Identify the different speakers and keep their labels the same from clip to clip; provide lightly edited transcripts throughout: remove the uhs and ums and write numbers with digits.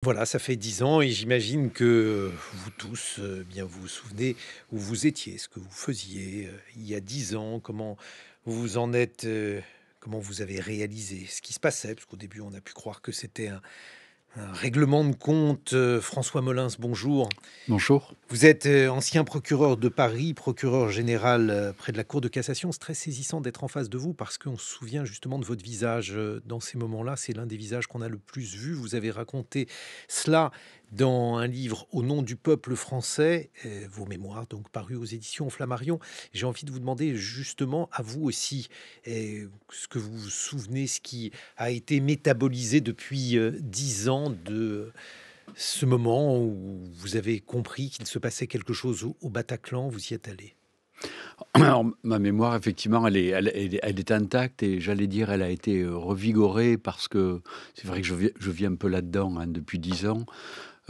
Speaker 1: Voilà, ça fait 10 ans et j'imagine que vous tous, bien vous vous souvenez où vous étiez, ce que vous faisiez, il y a 10 ans, comment vous en êtes, comment vous avez réalisé ce qui se passait? Parce qu'au début, on a pu croire que c'était un règlement de compte. François Molins, bonjour.
Speaker 2: Bonjour.
Speaker 1: Vous êtes, ancien procureur de Paris, procureur général, près de la Cour de cassation. C'est très saisissant d'être en face de vous parce qu'on se souvient justement de votre visage, dans ces moments-là. C'est l'un des visages qu'on a le plus vu. Vous avez raconté cela dans un livre «Au nom du peuple français», vos mémoires donc parues aux éditions Flammarion. J'ai envie de vous demander justement à vous aussi, ce que vous vous souvenez, ce qui a été métabolisé depuis, 10 ans de ce moment où vous avez compris qu'il se passait quelque chose au Bataclan, vous y êtes allé.
Speaker 2: Alors, ma mémoire, effectivement, elle est intacte et j'allais dire, elle a été revigorée parce que c'est vrai que je vis un peu là-dedans hein, depuis 10 ans.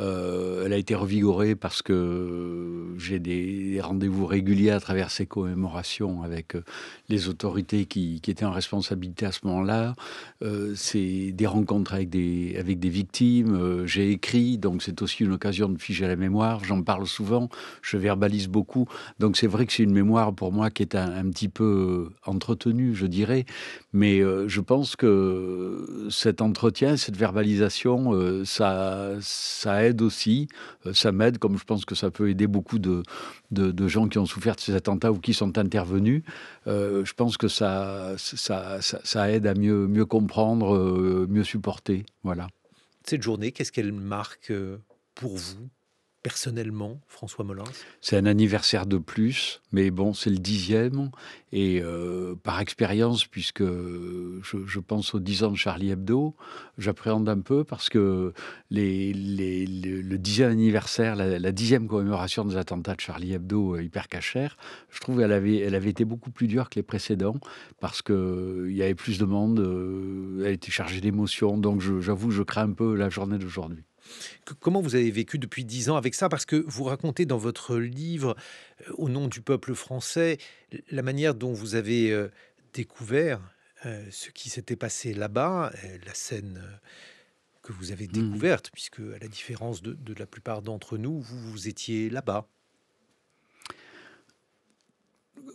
Speaker 2: Elle a été revigorée parce que j'ai des rendez-vous réguliers à travers ces commémorations avec les autorités qui étaient en responsabilité à ce moment-là. C'est des rencontres avec des victimes. J'ai écrit, donc c'est aussi une occasion de figer la mémoire. J'en parle souvent, je verbalise beaucoup. Donc c'est vrai que c'est une mémoire pour moi qui est un petit peu entretenue, je dirais. Mais je pense que cet entretien, cette verbalisation, ça aide aussi. Ça m'aide, comme je pense que ça peut aider beaucoup de gens qui ont souffert de ces attentats ou qui sont intervenus. Je pense que ça aide à mieux comprendre, mieux supporter. Voilà.
Speaker 1: Cette journée, qu'est-ce qu'elle marque, pour vous, personnellement, François Molins?
Speaker 2: C'est un anniversaire de plus, mais bon, c'est le 10e et par expérience, puisque je pense aux 10 ans de Charlie Hebdo, j'appréhende un peu parce que le 10e anniversaire, la 10e commémoration des attentats de Charlie Hebdo, Hyper Cacher, je trouve elle avait été beaucoup plus dure que les précédents parce qu'il y avait plus de monde, elle était chargée d'émotions, donc j'avoue, je crains un peu la journée d'aujourd'hui.
Speaker 1: Comment vous avez vécu depuis 10 ans avec ça? Parce que vous racontez dans votre livre, «Au nom du peuple français», la manière dont vous avez, découvert, ce qui s'était passé là-bas, la scène, que vous avez
Speaker 2: Mmh.
Speaker 1: découverte, puisque à la différence de la plupart d'entre nous, vous étiez là-bas.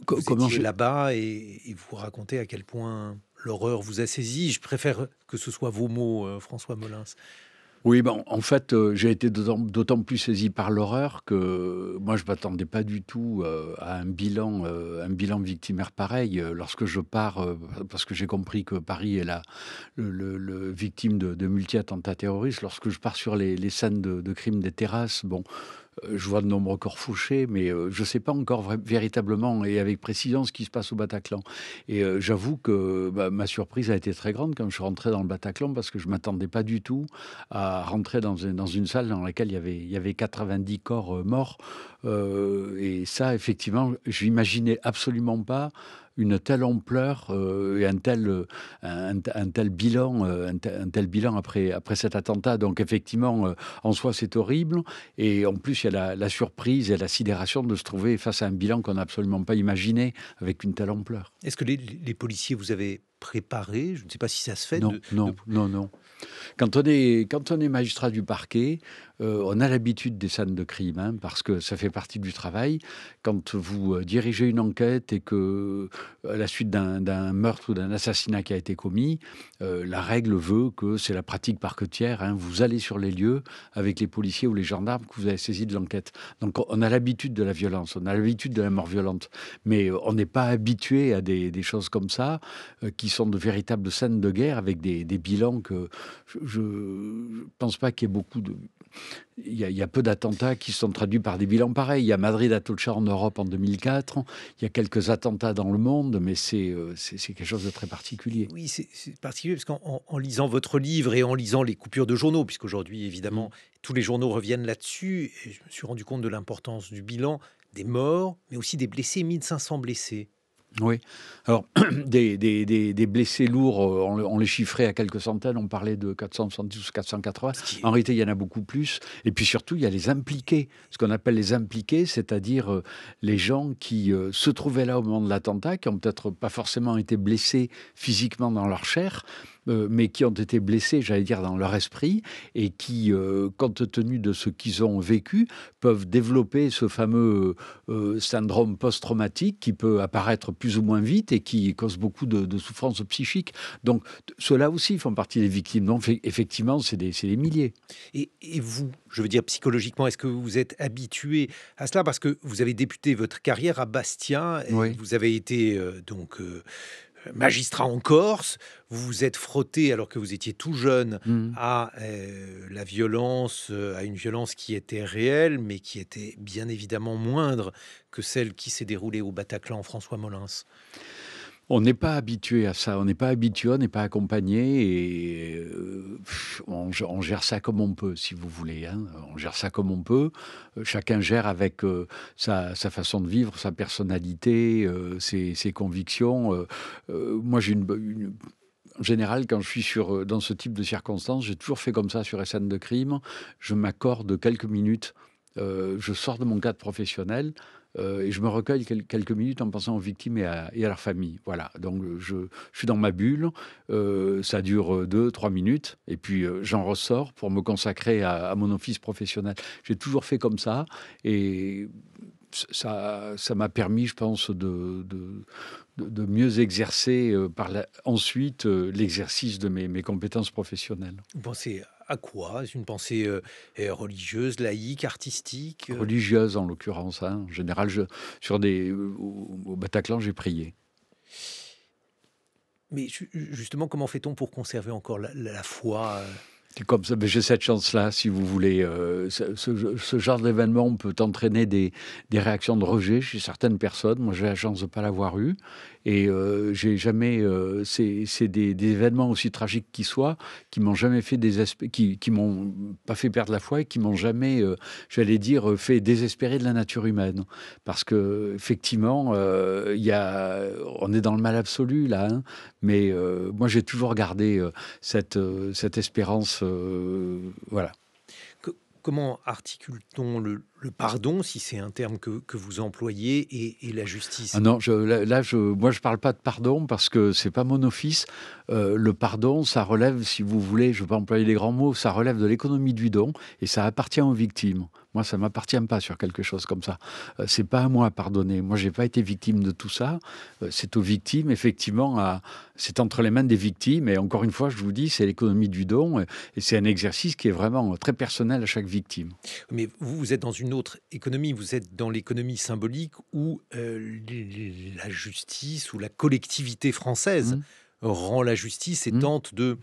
Speaker 1: Vous
Speaker 2: Comment
Speaker 1: étiez
Speaker 2: j'ai
Speaker 1: là-bas et vous racontez à quel point l'horreur vous a saisi. Je préfère que ce soit vos mots, François Molins.
Speaker 2: Oui, ben, en fait, j'ai été d'autant plus saisi par l'horreur que moi, je m'attendais pas du tout, à un bilan victimaire pareil, lorsque je pars, parce que j'ai compris que Paris est le victime de multi-attentats terroristes. Lorsque je pars sur les scènes de crimes des terrasses, bon, je vois de nombreux corps fauchés, mais je ne sais pas encore véritablement et avec précision ce qui se passe au Bataclan. Et j'avoue que, bah, ma surprise a été très grande quand je suis rentré dans le Bataclan parce que je m'attendais pas du tout à rentrer dans une salle dans laquelle il y avait 90 corps, morts. Et ça, effectivement, je n'imaginais absolument pas une telle ampleur, et un tel bilan, un tel bilan après cet attentat. Donc effectivement, en soi, c'est horrible. Et en plus, il y a la surprise et la sidération de se trouver face à un bilan qu'on n'a absolument pas imaginé avec une telle ampleur.
Speaker 1: Est-ce que les policiers vous avaient préparé, je ne sais pas si ça se fait
Speaker 2: Non,
Speaker 1: de
Speaker 2: non, non, non. Quand on est magistrat du parquet, on a l'habitude des scènes de crime, hein, parce que ça fait partie du travail. Quand vous, dirigez une enquête et que, à la suite d'un meurtre ou d'un assassinat qui a été commis, la règle veut que c'est la pratique parquetière, hein. Vous allez sur les lieux avec les policiers ou les gendarmes que vous avez saisis de l'enquête. Donc on a l'habitude de la violence, on a l'habitude de la mort violente, mais on n'est pas habitué à des choses comme ça, qui sont de véritables scènes de guerre avec des bilans que je pense pas qu'il y ait beaucoup de il y a peu d'attentats qui sont traduits par des bilans pareils. Il y a Madrid Atocha en Europe en 2004, il y a quelques attentats dans le monde, mais c'est quelque chose de très particulier.
Speaker 1: oui, c'est particulier parce qu'en lisant votre livre et en lisant les coupures de journaux, puisqu'aujourd'hui
Speaker 2: Mmh.
Speaker 1: évidemment tous les journaux reviennent là-dessus et je me suis rendu compte de l'importance du bilan, des morts, mais aussi des blessés, 1 500 blessés.
Speaker 2: Oui. Alors des blessés lourds, on les chiffrait à quelques centaines, on parlait de 470 ou 480.
Speaker 1: Ce qui
Speaker 2: En
Speaker 1: est
Speaker 2: réalité, il y en a beaucoup plus et puis surtout, il y a les impliqués. Ce qu'on appelle les impliqués, c'est-à-dire, les gens qui, se trouvaient là au moment de l'attentat, qui ont peut-être pas forcément été blessés physiquement dans leur chair, mais qui ont été blessés, j'allais dire, dans leur esprit et qui, compte tenu de ce qu'ils ont vécu, peuvent développer ce fameux, syndrome post-traumatique qui peut apparaître plus ou moins vite et qui cause beaucoup de souffrances psychiques. Donc ceux-là aussi font partie des victimes. Donc effectivement, c'est des milliers.
Speaker 1: Et vous, je veux dire psychologiquement, est-ce que vous vous êtes habitué à cela? Parce que vous avez débuté votre carrière à Bastia et
Speaker 2: Oui.
Speaker 1: vous avez été, magistrat en Corse. Vous vous êtes frotté, alors que vous étiez tout jeune,
Speaker 2: Mmh.
Speaker 1: à, la violence, à une violence qui était réelle, mais qui était bien évidemment moindre que celle qui s'est déroulée au Bataclan, François Molins.
Speaker 2: On n'est pas habitué à ça, on n'est pas habitué, on n'est pas accompagné et on gère ça comme on peut, si vous voulez, hein. On gère ça comme on peut. Chacun gère avec, sa façon de vivre, sa personnalité, ses convictions. Moi, j'ai une en général, quand je suis dans ce type de circonstances, j'ai toujours fait comme ça sur les scènes de crime. Je m'accorde quelques minutes, je sors de mon cadre professionnel, et je me recueille quelques minutes en pensant aux victimes et à leurs familles. Voilà, donc je suis dans ma bulle, ça dure, 2-3 minutes et puis, j'en ressors pour me consacrer à mon office professionnel. J'ai toujours fait comme ça et ça m'a permis, je pense, de mieux exercer, ensuite, l'exercice de mes compétences professionnelles.
Speaker 1: Vous pensez à quoi? C'est une pensée, religieuse, laïque, artistique,
Speaker 2: Religieuses, en l'occurrence, hein. En général, au Bataclan, j'ai prié.
Speaker 1: Mais justement, comment fait-on pour conserver encore la foi,
Speaker 2: C'est comme ça, beh, j'ai cette chance-là, si vous voulez, ce genre d'événement peut entraîner des réactions de rejet chez certaines personnes. Moi, j'ai la chance de ne pas l'avoir eu et j'ai jamais, c'est des événements aussi tragiques qu'ils soient, qui m'ont jamais fait qui m'ont pas fait perdre la foi et qui m'ont jamais, j'allais dire, fait désespérer de la nature humaine. Parce qu'effectivement, on est dans le mal absolu là, hein, mais moi j'ai toujours gardé, cette espérance, voilà.
Speaker 1: Co comment articule-t-on le pardon, si c'est un terme que vous employez, et la
Speaker 2: Ah
Speaker 1: justice?
Speaker 2: non, moi je parle pas de pardon parce que c'est pas mon office. Le pardon, ça relève, si vous voulez, je ne veux pas employer les grands mots, ça relève de l'économie du don et ça appartient aux victimes. Moi, ça m'appartient pas sur quelque chose comme ça. C'est pas à moi à pardonner. Moi, j'ai pas été victime de tout ça. C'est aux victimes, effectivement, c'est entre les mains des victimes et encore une fois, je vous dis, c'est l'économie du don et c'est un exercice qui est vraiment très personnel à chaque victime.
Speaker 1: Mais vous, vous êtes dans une autre économie, vous êtes dans l'économie symbolique où, la justice ou la collectivité française
Speaker 2: Mmh.
Speaker 1: rend la justice et
Speaker 2: Mmh.
Speaker 1: tente de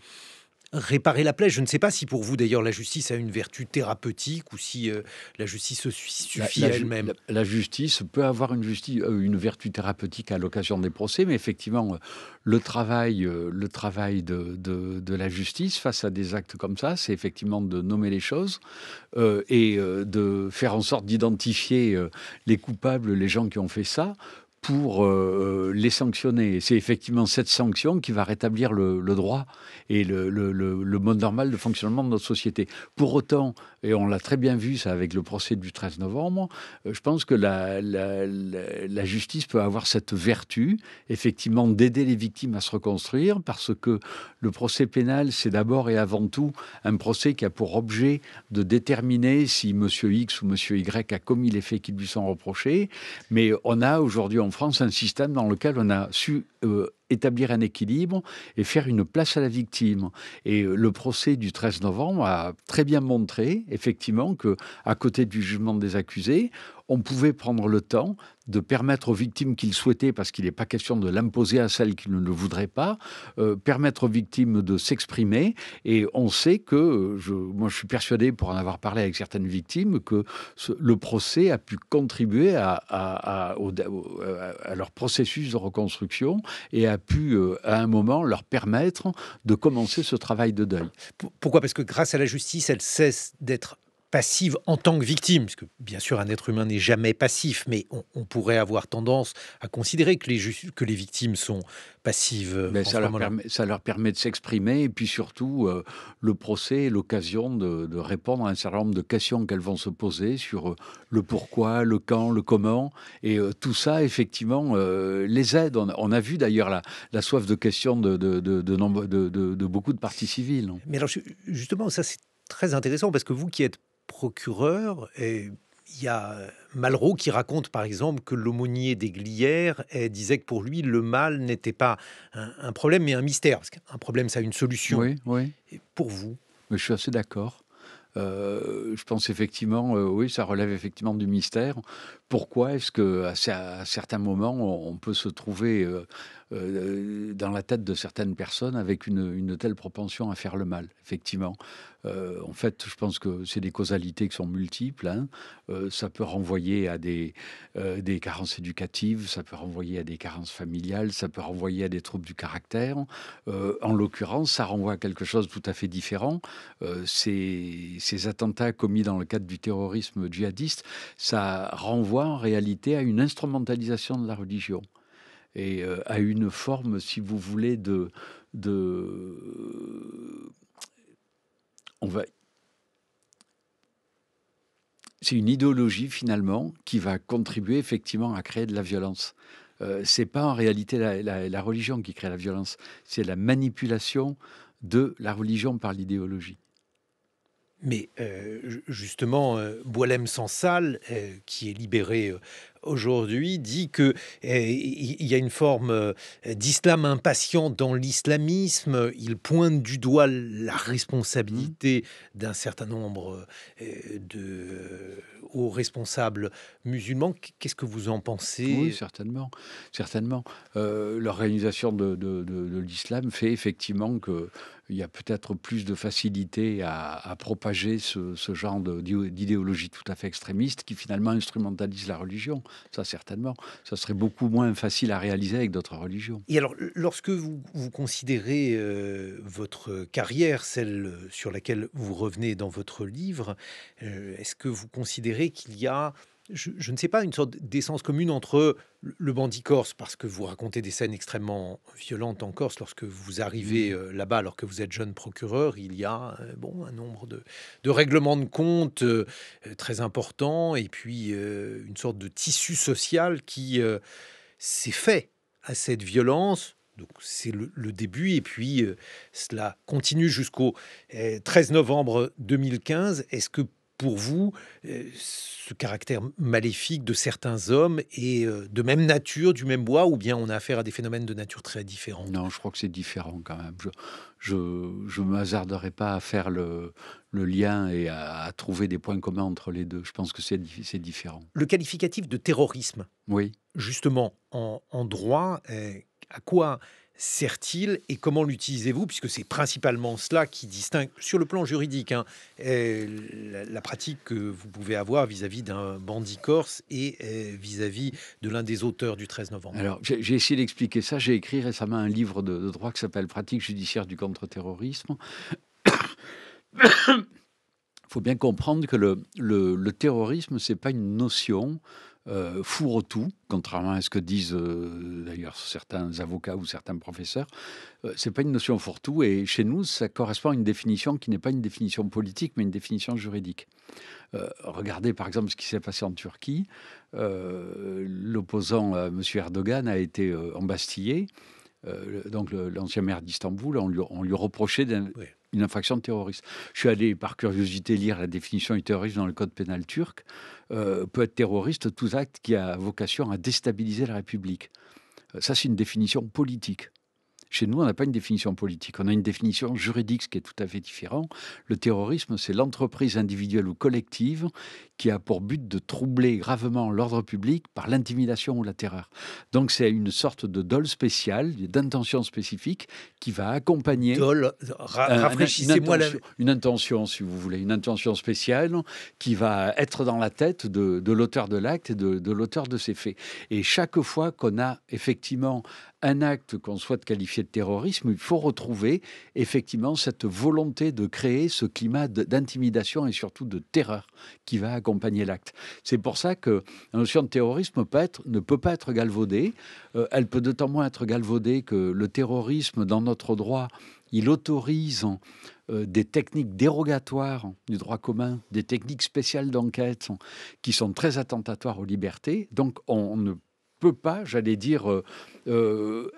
Speaker 1: réparer la plaie. Je ne sais pas si pour vous d'ailleurs la justice a une vertu thérapeutique, ou si, la justice
Speaker 2: La
Speaker 1: suffit
Speaker 2: la
Speaker 1: à
Speaker 2: ju
Speaker 1: elle-même.
Speaker 2: la justice peut avoir une vertu thérapeutique à l'occasion des procès, mais effectivement, le travail de la justice face à des actes comme ça, c'est effectivement de nommer les choses, et de faire en sorte d'identifier, les coupables, les gens qui ont fait ça, pour, les sanctionner. Et c'est effectivement cette sanction qui va rétablir le droit et le mode normal de fonctionnement de notre société. Pour autant, et on l'a très bien vu ça avec le procès du 13 novembre, je pense que la justice peut avoir cette vertu, effectivement, d'aider les victimes à se reconstruire parce que le procès pénal, c'est d'abord et avant tout un procès qui a pour objet de déterminer si monsieur X ou monsieur Y a commis les faits qui lui sont reprochés. Mais on a aujourd'hui en France un système dans lequel on a su établir un équilibre et faire une place à la victime. Et le procès du 13 novembre a très bien montré, effectivement, que à côté du jugement des accusés, on pouvait prendre le temps de permettre aux victimes qui le souhaitaient, parce qu'il n'est pas question de l'imposer à celles qui ne le voudraient pas, permettre aux victimes de s'exprimer. Et on sait que, moi je suis persuadé, pour en avoir parlé avec certaines victimes, que le procès a pu contribuer à leur processus de reconstruction et a pu, à un moment, leur permettre de commencer ce travail de deuil.
Speaker 1: Pourquoi? Parce que grâce à la justice, elle cesse d'être passive en tant que victime, puisque bien sûr un être humain n'est jamais passif, mais on pourrait avoir tendance à considérer que que les victimes sont passives,
Speaker 2: Mais
Speaker 1: François Molin.
Speaker 2: ça leur permet de s'exprimer et puis surtout, le procès est l'occasion de répondre à un certain nombre de questions qu'elles vont se poser sur, le pourquoi, le quand, le comment et tout ça effectivement, les aide. On a vu d'ailleurs la soif de questions de beaucoup de parties civiles, hein.
Speaker 1: Mais alors justement, ça c'est très intéressant parce que vous qui êtes procureur, il y a Malraux qui raconte par exemple que l'aumônier des Glières disait que pour lui le mal n'était pas un problème mais un mystère, parce qu'un problème ça a une solution.
Speaker 2: Oui, oui,
Speaker 1: Et pour vous,
Speaker 2: mais je suis assez d'accord. Je pense effectivement, oui, ça relève effectivement du mystère. Pourquoi est-ce qu'à certains moments, on peut se trouver, dans la tête de certaines personnes avec une telle propension à faire le mal? Effectivement. En fait, je pense que c'est des causalités qui sont multiples, hein. Ça peut renvoyer à des carences éducatives, ça peut renvoyer à des carences familiales, ça peut renvoyer à des troubles du caractère. En l'occurrence, ça renvoie à quelque chose de tout à fait différent. Ces attentats commis dans le cadre du terrorisme djihadiste, ça renvoie en réalité à une instrumentalisation de la religion et à une forme, si vous voulez, de on va c'est une idéologie finalement qui va contribuer effectivement à créer de la violence. C'est pas en réalité la religion qui crée la violence, c'est la manipulation de la religion par l'idéologie.
Speaker 1: mais justement, Boualem Sansal, qui est libéré aujourd'hui, dit que il y a une forme d'islam impatient dans l'islamisme. Il pointe du doigt la
Speaker 2: Mmh.
Speaker 1: responsabilité d'un certain nombre de hauts responsables musulmans. Qu'est-ce que vous en
Speaker 2: Oui,
Speaker 1: pensez?
Speaker 2: certainement, certainement. L'organisation de l'islam fait effectivement qu'il y a peut-être plus de facilité à propager ce genre d'idéologie tout à fait extrémiste qui finalement instrumentalise la religion. Ça, certainement. Ça serait beaucoup moins facile à réaliser avec d'autres religions.
Speaker 1: Et alors, lorsque vous considérez, votre carrière, celle, sur laquelle vous revenez dans votre livre, est-ce que vous considérez qu'il y a, je ne sais pas, une sorte d'essence commune entre le bandit corse, parce que vous racontez des scènes extrêmement violentes en Corse lorsque vous arrivez,
Speaker 2: Mmh.
Speaker 1: là-bas alors que vous êtes jeune procureur, il y a, bon, un nombre de règlements de compte, très important et puis, une sorte de tissu social qui, s'est fait à cette violence. Donc c'est le début et puis cela continue jusqu'au 13 novembre 2015. Est-ce que pour vous, ce caractère maléfique de certains hommes est de même nature, du même bois, ou bien on a affaire à des phénomènes de nature très différente?
Speaker 2: Non, je crois que c'est différent quand même. Je me hasarderai pas à faire le lien et à trouver des points communs entre les deux. Je pense que c'est différent.
Speaker 1: Le qualificatif de terrorisme,
Speaker 2: Oui.
Speaker 1: justement, en droit, à quoi sert-il et comment l'utilisez-vous? Puisque c'est principalement cela qui distingue, sur le plan juridique, hein, la pratique que vous pouvez avoir vis-à-vis d'un bandit corse et vis-à-vis de l'un des auteurs du 13 novembre.
Speaker 2: Alors, j'ai essayé d'expliquer ça. J'ai écrit récemment un livre de droit qui s'appelle Pratique judiciaire du contre-terrorisme. Il faut bien comprendre que le terrorisme, c'est pas une notion fourre-tout, contrairement à ce que disent d'ailleurs certains avocats ou certains professeurs. C'est pas une notion fourre-tout, et chez nous, ça correspond à une définition qui n'est pas une définition politique, mais une définition juridique. Regardez par exemple ce qui s'est passé en Turquie. L'opposant M. Erdogan a été embastillé. Donc l'ancien maire d'Istanbul, on lui reprochait
Speaker 1: Oui.
Speaker 2: une infraction de terrorisme. Je suis allé par curiosité lire la définition du terrorisme dans le code pénal turc. Peut être terroriste tout acte qui a vocation à déstabiliser la République. Ça, c'est une définition politique. Chez nous, on n'a pas une définition politique, on a une définition juridique, ce qui est tout à fait différent. Le terrorisme, c'est l'entreprise individuelle ou collective qui a pour but de troubler gravement l'ordre public par l'intimidation ou la terreur. Donc c'est une sorte de dol spécial, d'intention spécifique qui va accompagner
Speaker 1: Dol, rafraîchissez-moi la...
Speaker 2: une intention, si vous voulez, une intention spéciale qui va être dans la tête de l'auteur de l'acte et de l'auteur de ces faits. Et chaque fois qu'on a effectivement un acte qu'on souhaite qualifier qualifier de terrorisme, il faut retrouver effectivement cette volonté de créer ce climat d'intimidation et surtout de terreur qui va accompagner l'acte. C'est pour ça que la notion de terrorisme ne peut pas être galvaudée. Elle peut d'autant moins être galvaudée que le terrorisme, dans notre droit, il autorise des techniques dérogatoires du droit commun, des techniques spéciales d'enquête qui sont très attentatoires aux libertés. Donc on ne peut pas, j'allais dire,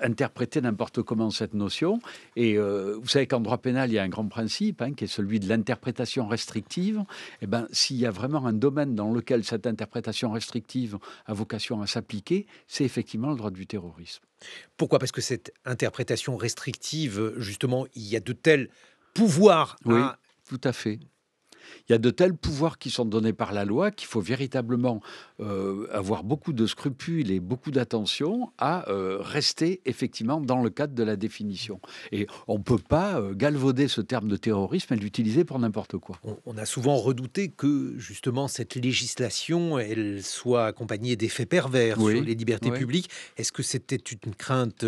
Speaker 2: interpréter n'importe comment cette notion. Et vous savez qu'en droit pénal, il y a un grand principe qui est celui de l'interprétation restrictive. Eh ben, s'il y a vraiment un domaine dans lequel cette interprétation restrictive a vocation à s'appliquer, c'est effectivement le droit du terrorisme.
Speaker 1: Pourquoi? Parce que cette interprétation restrictive, justement, il y a de tels pouvoirs
Speaker 2: Oui, tout à fait. Il y a de tels pouvoirs qui sont donnés par la loi qu'il faut véritablement avoir beaucoup de scrupules et beaucoup d'attention à rester effectivement dans le cadre de la définition. Et on ne peut pas galvauder ce terme de terrorisme et l'utiliser pour n'importe quoi.
Speaker 1: On a souvent redouté que justement cette législation, elle soit accompagnée d'effets pervers sur les libertés publiques. Est-ce que c'était une crainte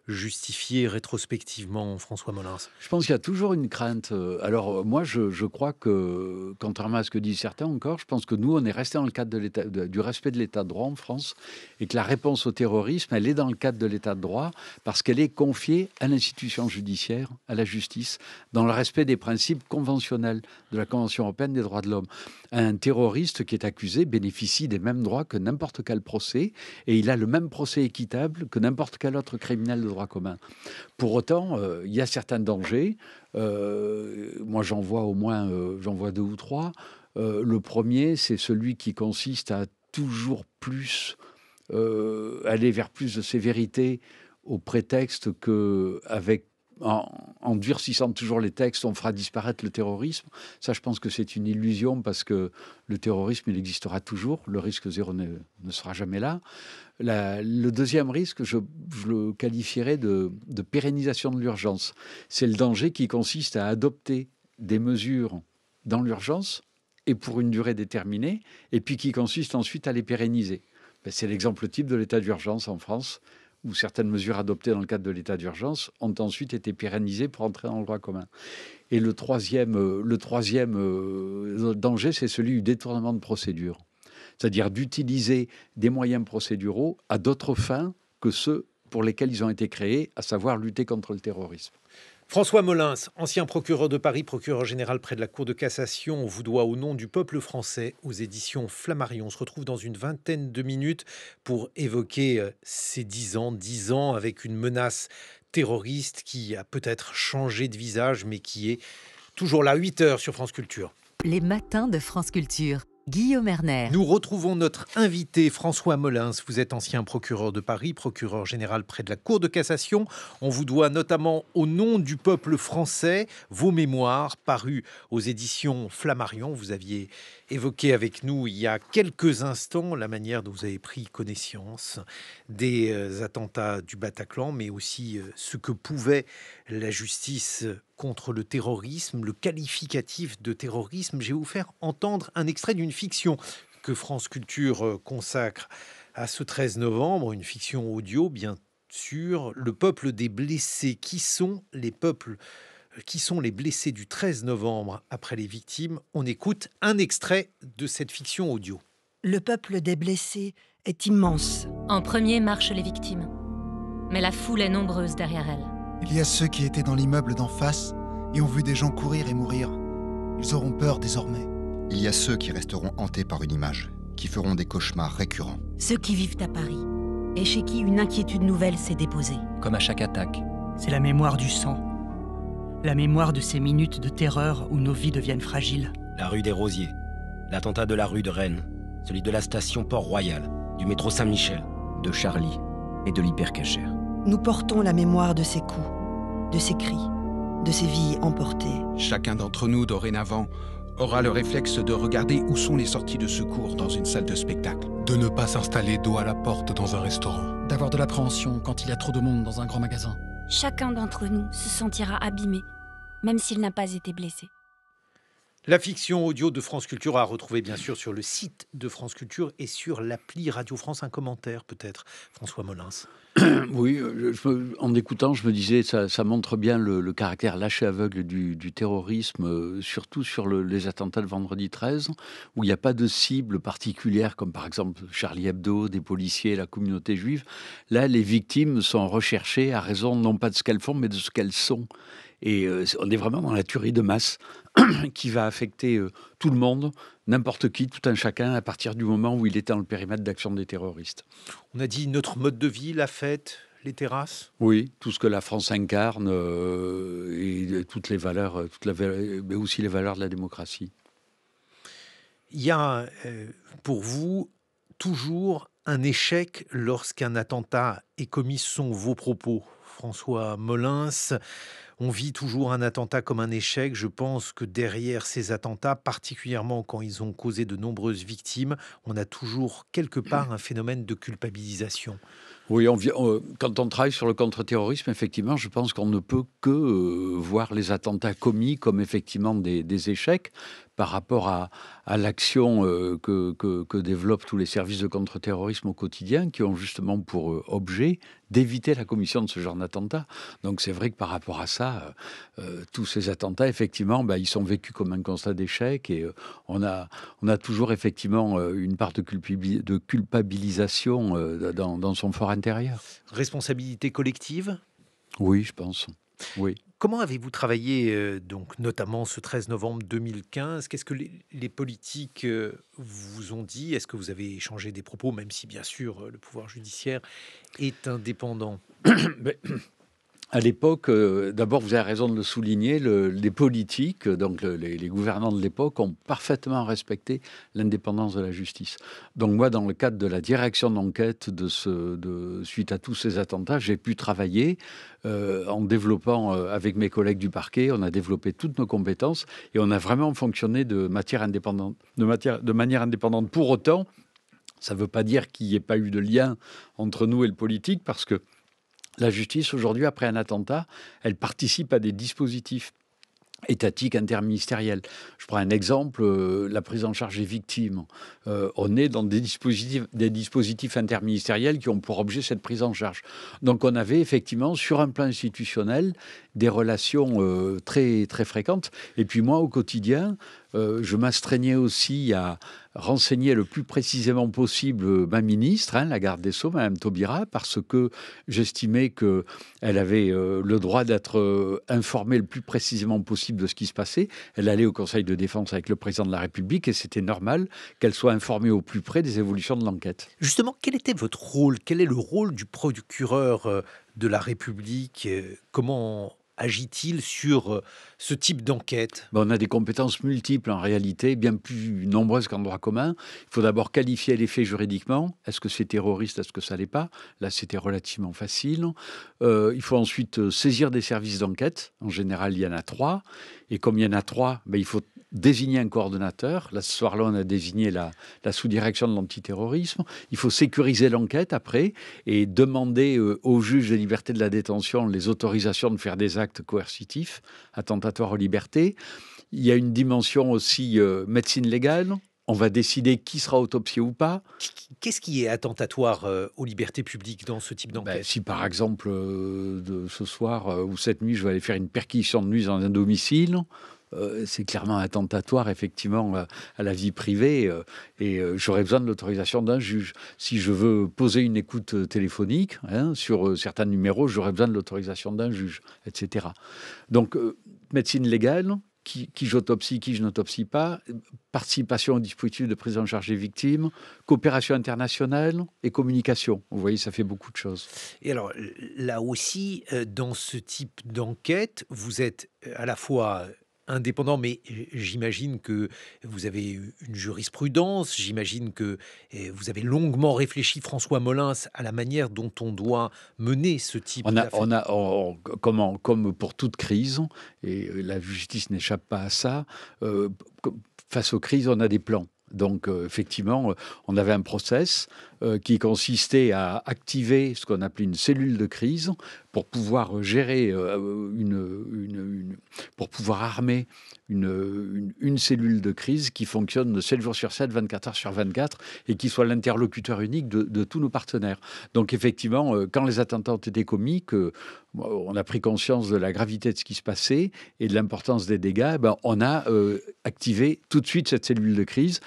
Speaker 1: justifiée rétrospectivement, François Molins?
Speaker 2: Je pense qu'il y a toujours une crainte. Alors moi, je crois que, contrairement à ce que disent certains encore, je pense que nous, on est resté dans le cadre du respect de l'état de droit en France et que la réponse au terrorisme, elle est dans le cadre de l'état de droit parce qu'elle est confiée à l'institution judiciaire, à la justice, dans le respect des principes conventionnels de la Convention européenne des droits de l'homme. Un terroriste qui est accusé bénéficie des mêmes droits que n'importe quel procès et il a le même procès équitable que n'importe quel autre criminel de droit commun. Pour autant, il y a certains dangers. Moi, j'en vois au moins deux ou trois. Le premier, c'est celui qui consiste à toujours plus aller vers plus de sévérité au prétexte en durcissant toujours les textes, on fera disparaître le terrorisme. Ça, je pense que c'est une illusion parce que le terrorisme, il existera toujours. Le risque zéro ne sera jamais là. Le deuxième risque, je le qualifierais de pérennisation de l'urgence. C'est le danger qui consiste à adopter des mesures dans l'urgence et pour une durée déterminée, et puis qui consiste ensuite à les pérenniser. C'est l'exemple type de l'état d'urgence en France, où certaines mesures adoptées dans le cadre de l'état d'urgence ont ensuite été pérennisées pour entrer dans le droit commun. Et le troisième danger, c'est celui du détournement de procédure. C'est-à-dire d'utiliser des moyens procéduraux à d'autres fins que ceux pour lesquels ils ont été créés, à savoir lutter contre le terrorisme.
Speaker 1: François Molins, ancien procureur de Paris, procureur général près de la Cour de cassation, on vous doit Au nom du peuple français aux éditions Flammarion. On se retrouve dans une vingtaine de minutes pour évoquer ces 10 ans avec une menace terroriste qui a peut-être changé de visage, mais qui est toujours là, 8h sur France Culture.
Speaker 3: Les matins de France Culture. Guillaume Erner.
Speaker 1: Nous retrouvons notre invité François Molins. Vous êtes ancien procureur de Paris, procureur général près de la Cour de cassation. On vous doit notamment Au nom du peuple français, vos mémoires parus aux éditions Flammarion. Vous aviez évoqué avec nous il y a quelques instants la manière dont vous avez pris connaissance des attentats du Bataclan, mais aussi ce que pouvait la justice contre le terrorisme, le qualificatif de terrorisme. Je vais vous faire entendre un extrait d'une fiction que France Culture consacre à ce 13 novembre, une fiction audio bien sûr, Le peuple des blessés. Qui sont les blessés du 13 novembre après les victimes? On écoute un extrait de cette fiction audio.
Speaker 4: Le peuple des blessés est immense.
Speaker 5: En premier marchent les victimes, mais la foule est nombreuse derrière elles.
Speaker 6: Il y a ceux qui étaient dans l'immeuble d'en face et ont vu des gens courir et mourir. Ils auront peur désormais.
Speaker 7: Il y a ceux qui resteront hantés par une image, qui feront des cauchemars récurrents.
Speaker 4: Ceux qui vivent à Paris et chez qui une inquiétude nouvelle s'est déposée.
Speaker 8: Comme à chaque attaque.
Speaker 9: C'est la mémoire du sang. La mémoire de ces minutes de terreur où nos vies deviennent fragiles.
Speaker 8: La rue des Rosiers, l'attentat de la rue de Rennes, celui de la station Port-Royal, du métro Saint-Michel, de Charlie et de l'hypercachère.
Speaker 4: Nous portons la mémoire de ces coups, de ces cris, de ces vies emportées.
Speaker 10: Chacun d'entre nous, dorénavant, aura le réflexe de regarder où sont les sorties de secours dans une salle de spectacle.
Speaker 11: De ne pas s'installer dos à la porte dans un restaurant.
Speaker 12: D'avoir de l'appréhension quand il y a trop de monde dans un grand magasin.
Speaker 13: Chacun d'entre nous se sentira abîmé, même s'il n'a pas été blessé.
Speaker 1: La fiction audio de France Culture à retrouver bien sûr sur le site de France Culture et sur l'appli Radio France. Un commentaire peut-être, François Molins.
Speaker 2: Oui, en écoutant, je me disais, ça montre bien le caractère lâché aveugle du terrorisme, surtout sur les attentats de vendredi 13, où il n'y a pas de cible particulière, comme par exemple Charlie Hebdo, des policiers, la communauté juive. Là, les victimes sont recherchées à raison non pas de ce qu'elles font, mais de ce qu'elles sont. Et on est vraiment dans la tuerie de masse qui va affecter tout le monde, n'importe qui, tout un chacun, à partir du moment où il est dans le périmètre d'action des terroristes.
Speaker 1: On a dit notre mode de vie, la fête, les terrasses.
Speaker 2: Oui, tout ce que la France incarne et toutes les valeurs, mais aussi les valeurs de la démocratie.
Speaker 1: Il y a pour vous toujours un échec lorsqu'un attentat est commis. Ce sont vos propos, François Molins. On vit toujours un attentat comme un échec. Je pense que derrière ces attentats, particulièrement quand ils ont causé de nombreuses victimes, on a toujours quelque part un phénomène de culpabilisation.
Speaker 2: Oui, quand on travaille sur le contre-terrorisme, effectivement, je pense qu'on ne peut que voir les attentats commis comme effectivement des échecs par rapport à l'action que développent tous les services de contre-terrorisme au quotidien, qui ont justement pour objet d'éviter la commission de ce genre d'attentats. Donc c'est vrai que par rapport à ça, tous ces attentats, effectivement, ils sont vécus comme un constat d'échec et on a toujours effectivement une part de culpabilisation dans son fort intérieur.
Speaker 1: Responsabilité collective ?
Speaker 2: Oui, je pense. Oui.
Speaker 1: Comment avez-vous travaillé, donc, notamment ce 13 novembre 2015 ? Qu'est-ce que les politiques vous ont dit ? Est-ce que vous avez échangé des propos, même si, bien sûr, le pouvoir judiciaire est indépendant ?
Speaker 2: À l'époque, d'abord, vous avez raison de le souligner, les politiques, donc les gouvernants de l'époque, ont parfaitement respecté l'indépendance de la justice. Donc moi, dans le cadre de la direction d'enquête suite à tous ces attentats, j'ai pu travailler en développant avec mes collègues du parquet, on a développé toutes nos compétences et on a vraiment fonctionné de manière indépendante. Pour autant, ça ne veut pas dire qu'il n'y ait pas eu de lien entre nous et le politique, parce que la justice, aujourd'hui, après un attentat, elle participe à des dispositifs étatiques interministériels. Je prends un exemple, la prise en charge des victimes. On est dans des dispositifs interministériels qui ont pour objet cette prise en charge. Donc on avait effectivement, sur un plan institutionnel, des relations très, très fréquentes. Et puis moi, au quotidien, je m'astreignais aussi à renseigner le plus précisément possible ma ministre, la garde des Sceaux, Mme Taubira, parce que j'estimais qu'elle avait le droit d'être informée le plus précisément possible de ce qui se passait. Elle allait au Conseil de défense avec le président de la République et c'était normal qu'elle soit informée au plus près des évolutions de l'enquête.
Speaker 1: Justement, quel était votre rôle ? Quel est le rôle du procureur de la République ? Comment agit-il sur ce type d'enquête ?
Speaker 2: On a des compétences multiples en réalité, bien plus nombreuses qu'en droit commun. Il faut d'abord qualifier les faits juridiquement. Est-ce que c'est terroriste ? Est-ce que ça l'est pas ? Là, c'était relativement facile. Il faut ensuite saisir des services d'enquête. En général, il y en a 3. Et comme il y en a 3, il faut désigner un coordonnateur. Là, ce soir-là, on a désigné la sous-direction de l'antiterrorisme. Il faut sécuriser l'enquête après et demander au juge des libertés de la détention les autorisations de faire des actes coercitifs, attentatoires aux libertés. Il y a une dimension aussi médecine légale. On va décider qui sera autopsié ou pas.
Speaker 1: Qu'est-ce qui est attentatoire aux libertés publiques dans ce type d'enquête ?
Speaker 2: Si par exemple, ce soir ou cette nuit, je vais aller faire une perquisition de nuit dans un domicile, c'est clairement attentatoire effectivement à la vie privée et j'aurais besoin de l'autorisation d'un juge. Si je veux poser une écoute téléphonique sur certains numéros, j'aurais besoin de l'autorisation d'un juge, etc. Donc, médecine légale, qui j'autopsie, qui je n'autopsie pas, participation au dispositif de prise en charge des victimes, coopération internationale et communication. Vous voyez, ça fait beaucoup de choses.
Speaker 1: Et alors, là aussi, dans ce type d'enquête, vous êtes à la fois indépendant, mais j'imagine que vous avez une jurisprudence, j'imagine que vous avez longuement réfléchi, François Molins, à la manière dont on doit mener ce type d'affaires.
Speaker 2: Comme pour toute crise, et la justice n'échappe pas à ça, face aux crises, on a des plans. Donc, effectivement, on avait un process. qui consistait à activer ce qu'on appelait une cellule de crise pour pouvoir gérer pour pouvoir armer une cellule de crise qui fonctionne 7 jours sur 7, 24 heures sur 24 et qui soit l'interlocuteur unique de tous nos partenaires. Donc effectivement, quand les attentats ont été commis, on a pris conscience de la gravité de ce qui se passait et de l'importance des dégâts, on a activé tout de suite cette cellule de crise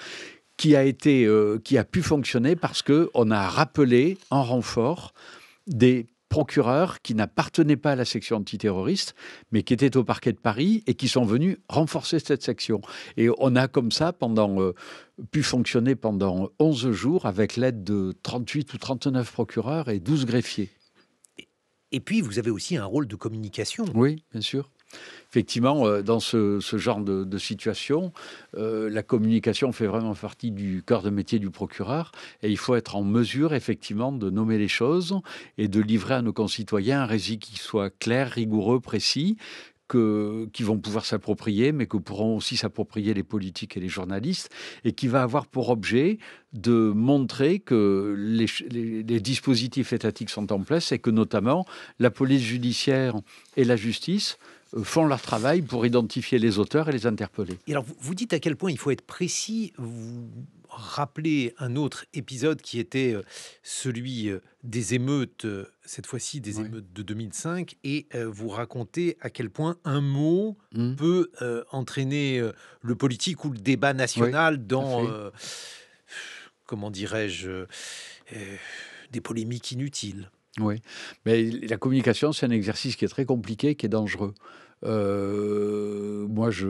Speaker 2: qui a pu fonctionner parce qu'on a rappelé en renfort des procureurs qui n'appartenaient pas à la section antiterroriste, mais qui étaient au parquet de Paris et qui sont venus renforcer cette section. Et on a comme ça pu fonctionner pendant 11 jours avec l'aide de 38 ou 39 procureurs et 12 greffiers.
Speaker 1: Et puis, vous avez aussi un rôle de communication.
Speaker 2: Oui, bien sûr. Effectivement, dans ce genre de situation, la communication fait vraiment partie du cœur de métier du procureur et il faut être en mesure, effectivement, de nommer les choses et de livrer à nos concitoyens un récit qui soit clair, rigoureux, précis, qui vont pouvoir s'approprier, mais que pourront aussi s'approprier les politiques et les journalistes, et qui va avoir pour objet de montrer que les dispositifs étatiques sont en place et que notamment la police judiciaire et la justice font leur travail pour identifier les auteurs et les interpeller.
Speaker 1: Et alors, vous dites à quel point il faut être précis. Vous rappelez un autre épisode qui était celui des émeutes, cette fois-ci des émeutes de 2005, et vous racontez à quel point un mot peut entraîner le politique ou le débat national dans, comment dirais-je, des polémiques inutiles.
Speaker 2: Oui, mais la communication, c'est un exercice qui est très compliqué, qui est dangereux. Moi, j'ai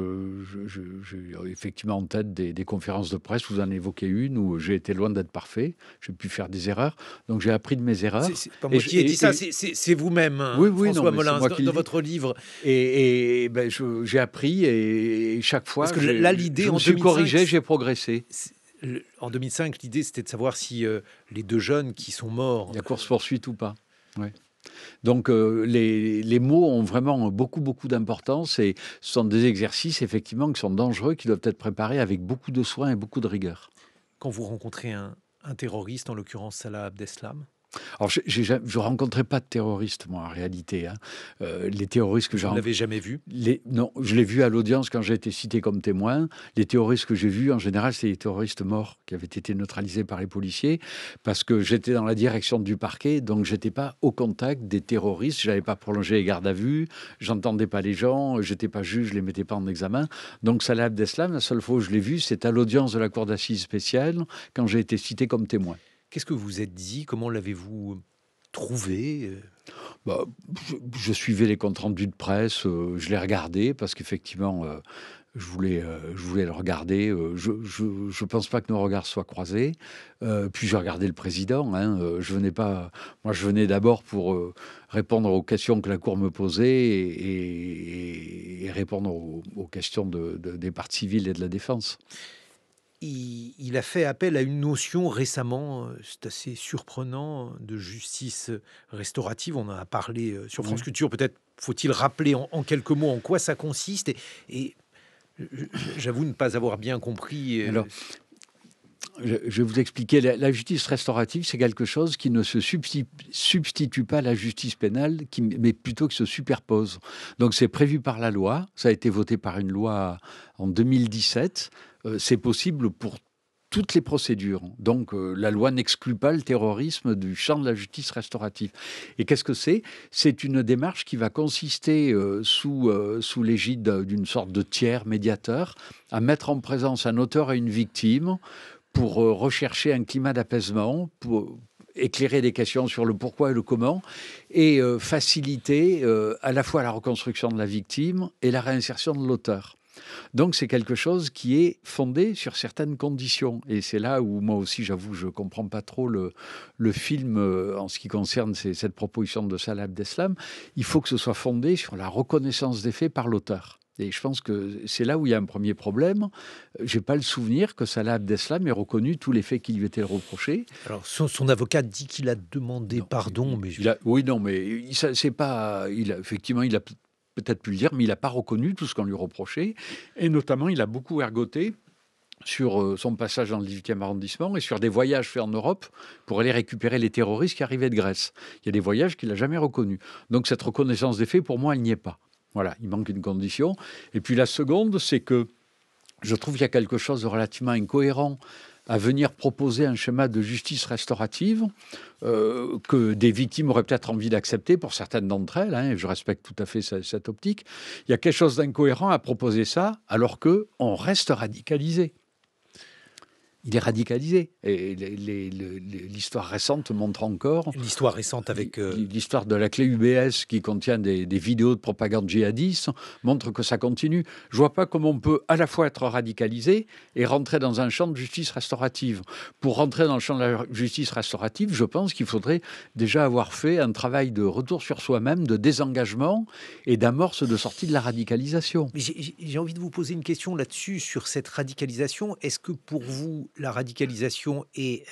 Speaker 2: effectivement en tête des conférences de presse, vous en évoquez une, où j'ai été loin d'être parfait, j'ai pu faire des erreurs, donc j'ai appris de mes erreurs.
Speaker 1: C'est pas moi qui ai dit ça, c'est vous-même, François Molins, dans votre livre.
Speaker 2: Et j'ai appris, et chaque fois,
Speaker 1: parce que là, l'idée,
Speaker 2: je me suis corrigé, j'ai progressé.
Speaker 1: En 2005, l'idée, c'était de savoir si les deux jeunes qui sont morts...
Speaker 2: La course-poursuite ou pas, oui. Donc, les mots ont vraiment beaucoup, beaucoup d'importance et ce sont des exercices, effectivement, qui sont dangereux, qui doivent être préparés avec beaucoup de soin et beaucoup de rigueur.
Speaker 1: Quand vous rencontrez un terroriste, en l'occurrence Salah Abdeslam,
Speaker 2: alors, je ne rencontrais pas de terroristes, moi, en réalité. Les terroristes que j'ai...
Speaker 1: Vous ne l'avez jamais vu ?
Speaker 2: Non, je l'ai vu à l'audience quand j'ai été cité comme témoin. Les terroristes que j'ai vus, en général, c'est les terroristes morts qui avaient été neutralisés par les policiers parce que j'étais dans la direction du parquet, donc je n'étais pas au contact des terroristes. Je n'avais pas prolongé les gardes à vue, j'entendais pas les gens, je n'étais pas juge, je les mettais pas en examen. Donc, Salah Abdeslam, la seule fois où je l'ai vu, c'est à l'audience de la cour d'assises spéciale quand j'ai été cité comme témoin.
Speaker 1: Qu'est-ce que vous vous êtes dit ? Comment l'avez-vous trouvé ?
Speaker 2: Je suivais les comptes rendus de presse, je les regardais parce qu'effectivement, je voulais le regarder. Je ne pense pas que nos regards soient croisés. Puis je regardais le président. Je venais d'abord pour répondre aux questions que la Cour me posait et répondre aux questions des parties civiles et de la défense.
Speaker 1: Il a fait appel à une notion récemment, c'est assez surprenant, de justice restaurative. On en a parlé sur France Culture. Peut-être faut-il rappeler en quelques mots en quoi ça consiste. Et j'avoue ne pas avoir bien compris.
Speaker 2: Alors, je vais vous expliquer. La justice restaurative, c'est quelque chose qui ne se substitue pas à la justice pénale, mais plutôt qui se superpose. Donc, c'est prévu par la loi. Ça a été voté par une loi en 2017. C'est possible pour toutes les procédures. Donc, la loi n'exclut pas le terrorisme du champ de la justice restaurative. Et qu'est-ce que c'est ? C'est une démarche qui va consister, sous l'égide d'une sorte de tiers médiateur, à mettre en présence un auteur et une victime pour rechercher un climat d'apaisement, pour éclairer des questions sur le pourquoi et le comment, et faciliter à la fois la reconstruction de la victime et la réinsertion de l'auteur. Donc, c'est quelque chose qui est fondé sur certaines conditions. Et c'est là où, moi aussi, j'avoue, je ne comprends pas trop le film en ce qui concerne cette proposition de Salah Abdeslam. Il faut que ce soit fondé sur la reconnaissance des faits par l'auteur. Et je pense que c'est là où il y a un premier problème. Je n'ai pas le souvenir que Salah Abdeslam ait reconnu tous les faits qui lui étaient reprochés.
Speaker 1: Alors, son avocat dit qu'il a demandé pardon. Mais
Speaker 2: effectivement, il a peut-être pu le dire, mais il n'a pas reconnu tout ce qu'on lui reprochait. Et notamment, il a beaucoup ergoté sur son passage dans le 18e arrondissement et sur des voyages faits en Europe pour aller récupérer les terroristes qui arrivaient de Grèce. Il y a des voyages qu'il n'a jamais reconnus. Donc cette reconnaissance des faits, pour moi, elle n'y est pas. Voilà, il manque une condition. Et puis la seconde, c'est que je trouve qu'il y a quelque chose de relativement incohérent à venir proposer un schéma de justice restaurative que des victimes auraient peut-être envie d'accepter pour certaines d'entre elles, et je respecte tout à fait cette optique. Il y a quelque chose d'incohérent à proposer ça alors qu'on reste radicalisé. Il est radicalisé. Et l'histoire récente montre encore...
Speaker 1: L'histoire récente avec...
Speaker 2: L'histoire de la clé UBS qui contient des vidéos de propagande djihadiste montre que ça continue. Je ne vois pas comment on peut à la fois être radicalisé et rentrer dans un champ de justice restaurative. Pour rentrer dans le champ de la justice restaurative, je pense qu'il faudrait déjà avoir fait un travail de retour sur soi-même, de désengagement et d'amorce de sortie de la radicalisation.
Speaker 1: J'ai envie de vous poser une question là-dessus, sur cette radicalisation. Est-ce que pour vous, la radicalisation est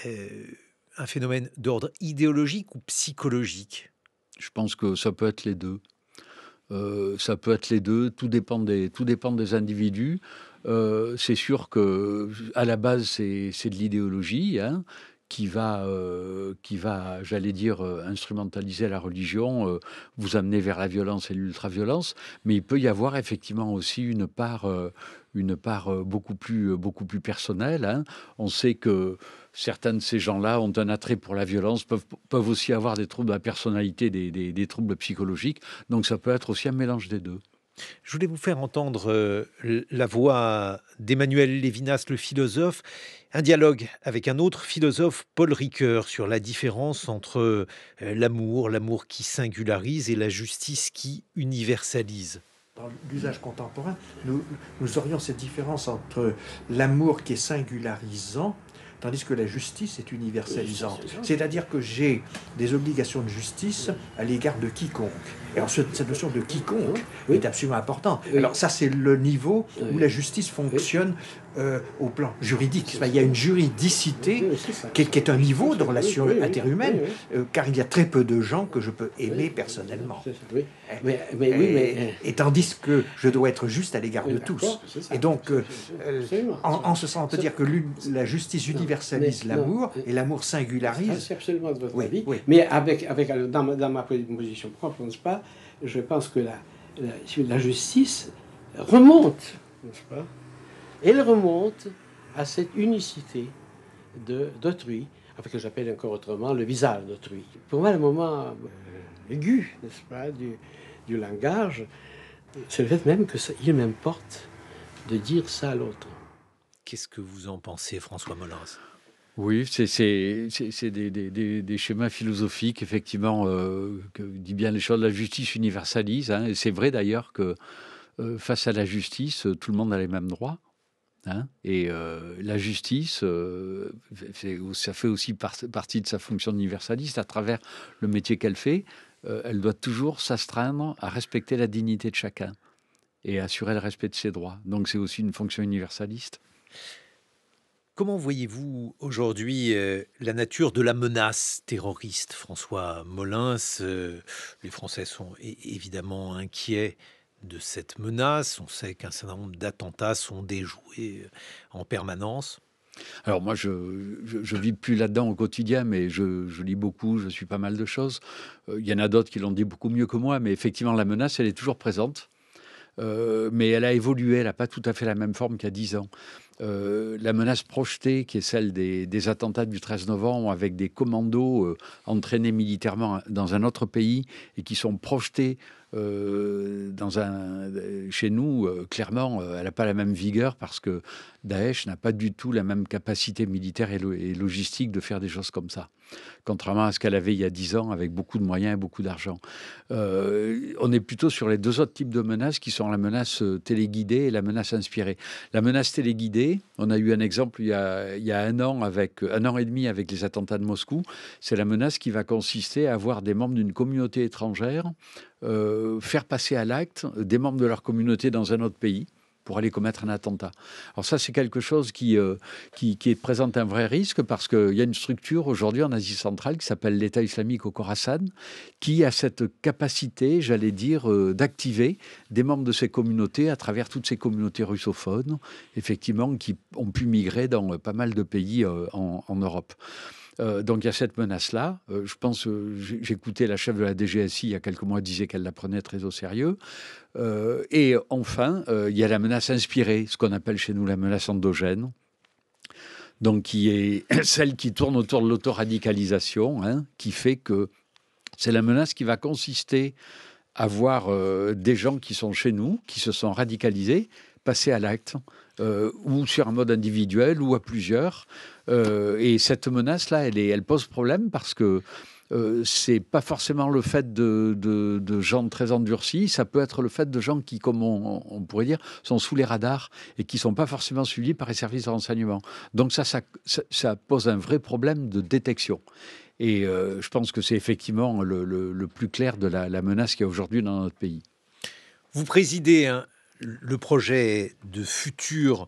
Speaker 1: un phénomène d'ordre idéologique ou psychologique?
Speaker 2: Je pense que ça peut être les deux. Ça peut être les deux. Tout dépend des individus. C'est sûr que à la base, c'est de l'idéologie, qui va, j'allais dire, instrumentaliser la religion, vous amener vers la violence et l'ultra-violence. Mais il peut y avoir effectivement aussi une part beaucoup plus personnelle. On sait que certains de ces gens-là ont un attrait pour la violence, peuvent aussi avoir des troubles de la personnalité, des troubles psychologiques. Donc ça peut être aussi un mélange des deux.
Speaker 1: Je voulais vous faire entendre la voix d'Emmanuel Lévinas, le philosophe, un dialogue avec un autre philosophe, Paul Ricoeur, sur la différence entre l'amour qui singularise et la justice qui universalise.
Speaker 13: Dans l'usage contemporain, nous aurions cette différence entre l'amour qui est singularisant, tandis que la justice est universalisante. C'est-à-dire que j'ai des obligations de justice à l'égard de quiconque. Et alors cette notion de quiconque est absolument importante. Alors ça, c'est le niveau où la justice fonctionne au plan juridique. Il y a une juridicité qui est un niveau de relation interhumaine, car il y a très peu de gens que je peux aimer personnellement. Et tandis que je dois être juste à l'égard de tous. Et donc, en ce sens, on peut dire que la justice universalise l'amour et l'amour singularise.
Speaker 14: C'est absolument de votre avis. Mais dans ma position propre, n'est-ce pas, je pense que la justice remonte, n'est-ce pas? Elle remonte à cette unicité d'autrui, que j'appelle encore autrement le visage d'autrui. Pour moi, le moment aigu, n'est-ce pas, du langage, c'est le fait même qu'il m'importe de dire ça à l'autre.
Speaker 1: Qu'est-ce que vous en pensez, François Molins?
Speaker 2: Oui, c'est des schémas philosophiques, effectivement, que dit bien les choses. La justice universalise, et c'est vrai d'ailleurs que face à la justice, tout le monde a les mêmes droits. Et la justice, ça fait aussi partie de sa fonction universaliste à travers le métier qu'elle fait. Elle doit toujours s'astreindre à respecter la dignité de chacun et assurer le respect de ses droits. Donc c'est aussi une fonction universaliste.
Speaker 1: Comment voyez-vous aujourd'hui la nature de la menace terroriste, François Molins? Les Français sont évidemment inquiets de cette menace. On sait qu'un certain nombre d'attentats sont déjoués en permanence.
Speaker 2: Alors moi, je vis plus là-dedans au quotidien, mais je lis beaucoup, je suis pas mal de choses. Il y en a d'autres qui l'ont dit beaucoup mieux que moi, mais effectivement, la menace, elle est toujours présente. Mais elle a évolué, elle n'a pas tout à fait la même forme qu'il y a 10 ans. La menace projetée, qui est celle des attentats du 13 novembre, avec des commandos entraînés militairement dans un autre pays et qui sont projetés chez nous, clairement, elle n'a pas la même vigueur parce que Daesh n'a pas du tout la même capacité militaire et logistique de faire des choses comme ça, contrairement à ce qu'elle avait il y a 10 ans avec beaucoup de moyens et beaucoup d'argent. On est plutôt sur les deux autres types de menaces qui sont la menace téléguidée et la menace inspirée. La menace téléguidée, on a eu un exemple il y a un an et demi avec les attentats de Moscou. C'est la menace qui va consister à avoir des membres d'une communauté étrangère faire passer à l'acte des membres de leur communauté dans un autre pays. pour aller commettre un attentat. Alors ça, c'est quelque chose qui présente un vrai risque parce qu'il y a une structure aujourd'hui en Asie centrale qui s'appelle l'État islamique au Khorasan, qui a cette capacité, j'allais dire, d'activer des membres de ces communautés à travers toutes ces communautés russophones, effectivement, qui ont pu migrer dans pas mal de pays en Europe. Donc il y a cette menace-là. Je pense, j'écoutais la chef de la DGSI il y a quelques mois, disait qu'elle la prenait très au sérieux. Et enfin, il y a la menace inspirée, ce qu'on appelle chez nous la menace endogène. Donc qui est celle qui tourne autour de l'autoradicalisation, hein, qui fait que c'est la menace qui va consister à voir des gens qui sont chez nous, qui se sont radicalisés, passer à l'acte, ou sur un mode individuel ou à plusieurs. Et cette menace-là, elle pose problème parce que c'est pas forcément le fait de gens très endurcis, ça peut être le fait de gens qui, comme on pourrait dire, sont sous les radars et qui sont pas forcément suivis par les services de renseignement. Donc ça pose un vrai problème de détection. Et je pense que c'est effectivement le plus clair de la menace qu'il y a aujourd'hui dans notre pays.
Speaker 1: Vous présidez le projet de futur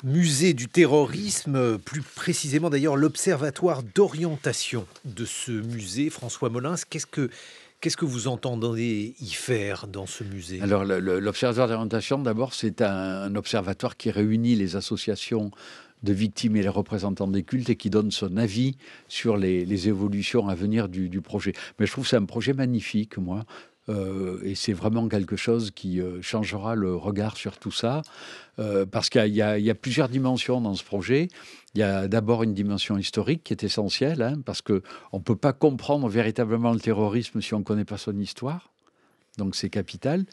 Speaker 1: musée du terrorisme, plus précisément d'ailleurs l'observatoire d'orientation de ce musée. François Molins, qu'est-ce que vous entendez y faire dans ce musée?
Speaker 2: Alors l'observatoire d'orientation, d'abord, c'est un observatoire qui réunit les associations de victimes et les représentants des cultes et qui donne son avis sur les évolutions à venir du projet. Mais je trouve que c'est un projet magnifique, moi. Et c'est vraiment quelque chose qui changera le regard sur tout ça, parce qu'il y a plusieurs dimensions dans ce projet. Il y a d'abord une dimension historique qui est essentielle, hein, parce qu'on ne peut pas comprendre véritablement le terrorisme si on ne connaît pas son histoire. Donc c'est capital.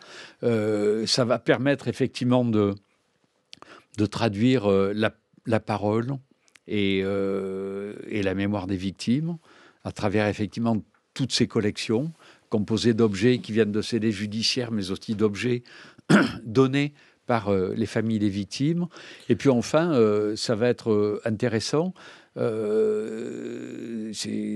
Speaker 2: Ça va permettre effectivement de traduire la parole et la mémoire des victimes à travers effectivement toutes ces collections composé d'objets qui viennent de scellés judiciaires, mais aussi d'objets donnés par les familles des victimes. Et puis enfin, ça va être intéressant. C'est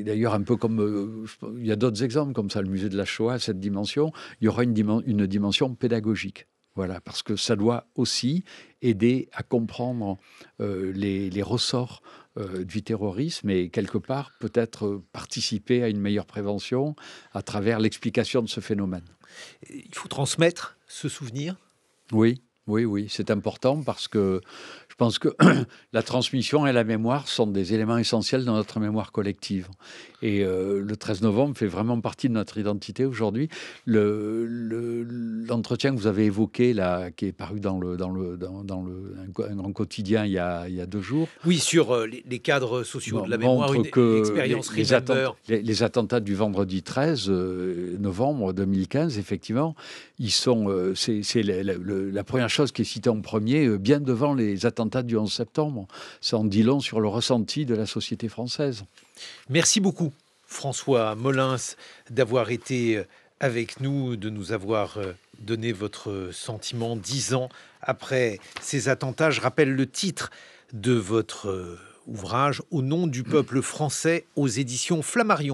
Speaker 2: d'ailleurs un peu comme... il y a d'autres exemples comme ça, le musée de la Shoah, cette dimension. Il y aura une dimension pédagogique. Voilà, parce que ça doit aussi aider à comprendre les ressorts du terrorisme et quelque part peut-être participer à une meilleure prévention à travers l'explication de ce phénomène.
Speaker 1: Il faut transmettre ce souvenir ?
Speaker 2: Oui, c'est important parce que je pense que la transmission et la mémoire sont des éléments essentiels dans notre mémoire collective. Et le 13 novembre fait vraiment partie de notre identité aujourd'hui. L'entretien que vous avez évoqué, là, qui est paru dans un grand quotidien il y a 2 jours.
Speaker 1: Oui, sur les cadres sociaux de la mémoire, une expérience Remember.
Speaker 2: Les attentats du vendredi 13 novembre 2015, effectivement, ils sont, c'est la première chose qui est citée en premier, bien devant les attentats du 11 septembre. Ça en dit long sur le ressenti de la société française.
Speaker 1: Merci beaucoup, François Molins, d'avoir été avec nous, de nous avoir donné votre sentiment 10 ans après ces attentats. Je rappelle le titre de votre ouvrage, Au nom du peuple français, aux éditions Flammarion.